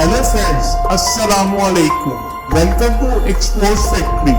Hello friends, अस्सलाम वालेकुम। Welcome to explore factory.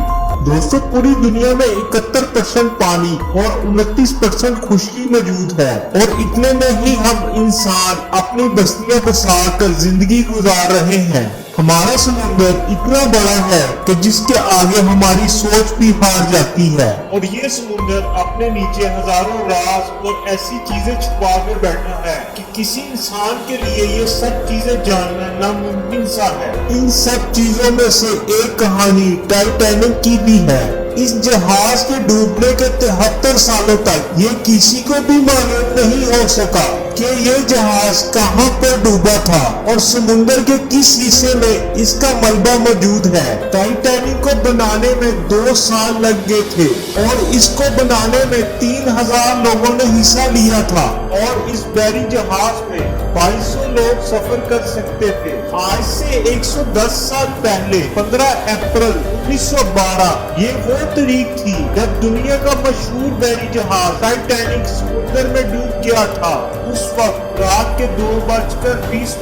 दोस्तों, पूरी दुनिया में 71% पानी और 29% खुशकी मौजूद है और इतने में ही हम इंसान अपनी बस्तियां बसाकर जिंदगी गुजार रहे हैं। हमारा समुंदर इतना बड़ा है कि जिसके आगे हमारी सोच भी हार जाती है और ये समुंदर अपने नीचे हजारों राज और ऐसी चीजें छुपा के बैठा है कि किसी इंसान के लिए ये सब चीजें जानना नामुमकिन सा है। इन सब चीजों में से एक कहानी टाइटैनिक की भी है। इस जहाज के डूबने के 73 सालों तक ये किसी को भी मालूम नहीं हो सका कि ये जहाज कहां पर डूबा था और समुंदर के किस हिस्से में इसका मलबा मौजूद है। टाइटैनिक को बनाने में 2 साल लग गए थे और इसको बनाने में 3000 लोगों ने हिस्सा लिया था और इस बहरी जहाज में 2200 लोग सफर कर सकते थे। आज से 110 साल पहले 15 अप्रैल 1912 ये वो तारीख थी जब दुनिया का मशहूर बहरी जहाज टाइटैनिक समुद्र में डूब गया था। उस वक्त रात के 2:20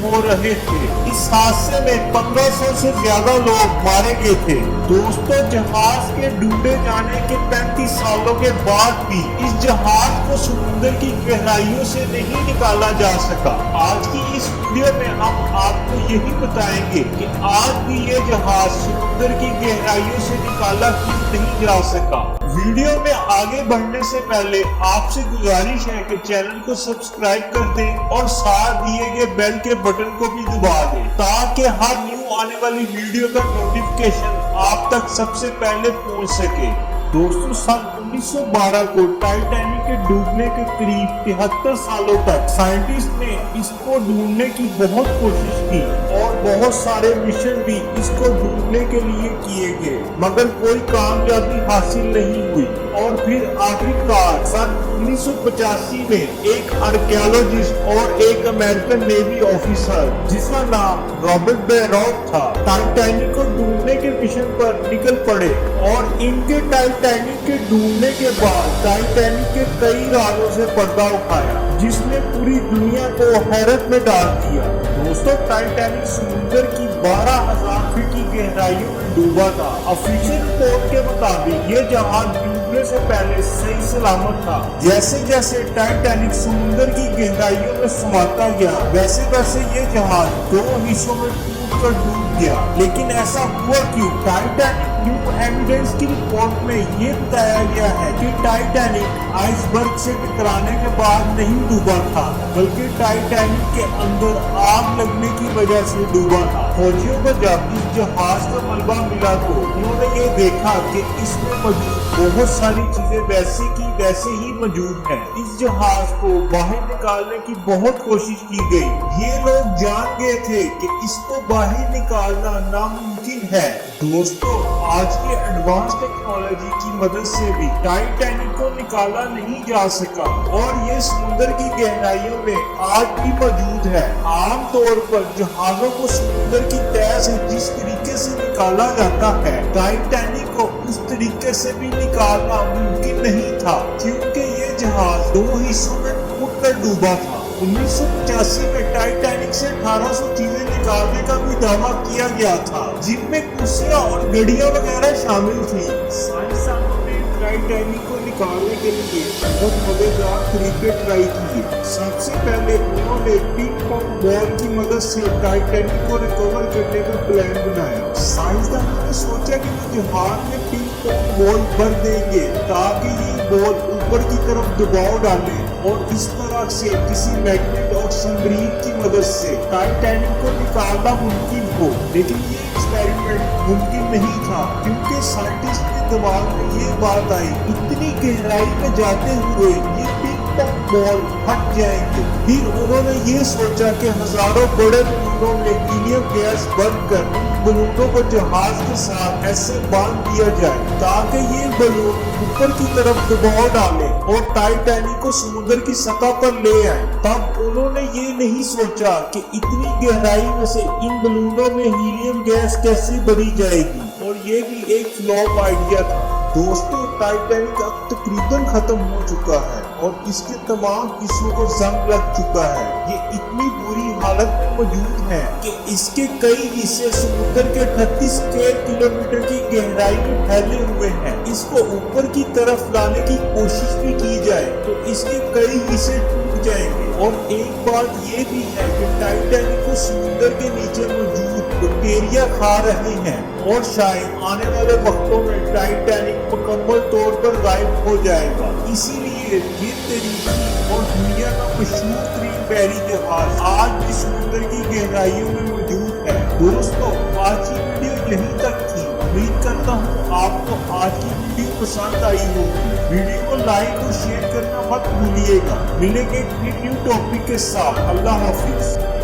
हो रहे थे। इस हादसे में 1500 से ज्यादा लोग मारे गए थे। दोस्तों, जहाज के डूबे जाने के 35 सालों के बाद भी इस जहाज को समुद्र की गहराइयों से नहीं निकाला जा सका। आज की इस वीडियो में हम आपको यही बताएंगे कि आज भी ये जहाज समुद्र की गहराइयों से निकाला क्यों नहीं जा सका। वीडियो में आगे बढ़ने से पहले आपसे गुजारिश है कि चैनल को सब्सक्राइब कर दें और साथ दिए गए बेल के बटन को भी दबा दें ताकि हर न्यू आने वाली वीडियो का नोटिफिकेशन आप तक सबसे पहले पहुंच सके। दोस्तों, सन 1912 को टाइटैनिक के डूबने के करीब 73 सालों तक साइंटिस्ट ने इसको ढूंढने की बहुत कोशिश की और बहुत सारे मिशन भी इसको ढूंढने के लिए किए गए, मगर कोई कामयाबी हासिल नहीं हुई। और फिर आखिरकार सन 1985 में एक आर्कियोलॉजिस्ट और एक अमेरिकन नेवी ऑफिसर जिसका नाम रॉबर्ट बैरॉक था टाइटैनिक को ढूंढने के मिशन पर निकल पड़े और इनके टाइटैनिक के डूबने के बाद टाइटैनिक के कई राजों से पर्दा उठाया जिसने पूरी दुनिया को हैरत में डाल दिया। दोस्तों, टाइटैनिक समुद्र की 12,000 फीट की गहराइयों में डूबा था। ऑफिशियल रिपोर्ट के मुताबिक ये जहाज डूबने से पहले सही सलामत था। जैसे जैसे टाइटैनिक समुद्र की गहराइयों में समाता गया वैसे वैसे ये जहाज 2 हिस्सों में टूटकर डूब गया। लेकिन ऐसा हुआ क्यों? टाइटैनिक न्यू एविडेंस की रिपोर्ट में ये बताया गया है कि टाइटैनिक आइसबर्ग से टकराने के बाद नहीं डूबा था, बल्कि टाइटैनिक के अंदर आग लगने की वजह से डूबा था। फौजियों को जब इस जहाज का मलबा मिला तो उन्होंने ये देखा कि इसमें मौजूद बहुत सारी चीजें वैसे की वैसे ही मौजूद है। इस जहाज को बाहर निकालने की बहुत कोशिश की गई। ये लोग जान गए थे कि इसको बाहर निकालना नामुमकिन है। दोस्तों, आज के एडवांस टेक्नोलॉजी की मदद से भी टाइटैनिक को निकाला नहीं जा सका और ये समुद्र की गहराइयों में आज भी मौजूद है। आम तौर पर जहाजों को समुद्र की तह से जिस तरीके से निकाला जाता है, टाइटैनिक को उस तरीके से भी निकालना मुमकिन नहीं था क्योंकि ये जहाज 2 हिस्सों में टूटकर डूबा था। 1985 में टाइटैनिक से 1800 चीजें निकालने का भी दावा किया गया था जिनमें कुर्सियां और घड़ियां वगैरह शामिल थी। साइंसदानों ने टाइटैनिक को निकालने के लिए बहुत मजेदार तरीके ट्राई किए। सबसे पहले उन्होंने पिंग पोंग बॉल की मदद से टाइटैनिक को रिकवर करने का प्लान बनाया। साइंसदानों ने सोचा कि वो जहाज में पिंग पोंग बॉल भर देंगे ताकि ये बॉल ऊपर की तरफ दबाव डाले और इस तरह से किसी मैग्नेट और संग्रहित की मदद से टाइटैनिक को निकालना मुमकिन हो। लेकिन ये एक्सपेरिमेंट मुमकिन नहीं था क्योंकि साइंटिस्ट के दिमाग में ये बात आई, इतनी गहराई में जाते हुए ये पिंग पोंग बॉल फट जाएंगे। फिर उन्होंने ये सोचा कि हजारों बड़े बलूनों में हीलियम गैस भरकर उन बलूनों को जहाज के साथ ऐसे बांध दिया जाए ताकि ये बलून ऊपर की तरफ दबाव डाले और टाइटैनिक को समुद्र की सतह पर ले आए। तब उन्होंने ये नहीं सोचा कि इतनी गहराई में से इन बलूनों में हीलियम गैस कैसे भरी जाएगी और ये भी एक फ्लॉप आइडिया था। दोस्तों, टाइटैनिक अब तकरीबन खत्म हो चुका है और इसके तमाम हिस्सों को जंग लग चुका है। ये इतनी इतनी बुरी हालत में मौजूद है कि इसके कई हिस्से समुद्र के 38 किलोमीटर की गहराई में फैले हुए हैं। इसको ऊपर की तरफ लाने की कोशिश भी की जाए तो इसके कई हिस्से टूट जाएंगे। और एक बात ये भी है कि टाइटैनिक को समुद्र के नीचे मौजूद बैक्टीरिया खा रहे हैं और शायद आने वाले वक्तों में टाइटैनिक मुकम्मल तौर पर गायब हो जाएगा। इसीलिए ये तरीके और दुनिया का मशहूर तरीन बहरी जहाज आज भी समुद्र की गहराइयों में मौजूद है। दोस्तों, आज की वीडियो यहीं तक थी। उम्मीद करता हूँ आपको आज की वीडियो पसंद आई होगी। वीडियो को लाइक और शेयर करना मत भूलिएगा। मिलेंगे एक न्यू टॉपिक के साथ। अल्लाह हाफिज।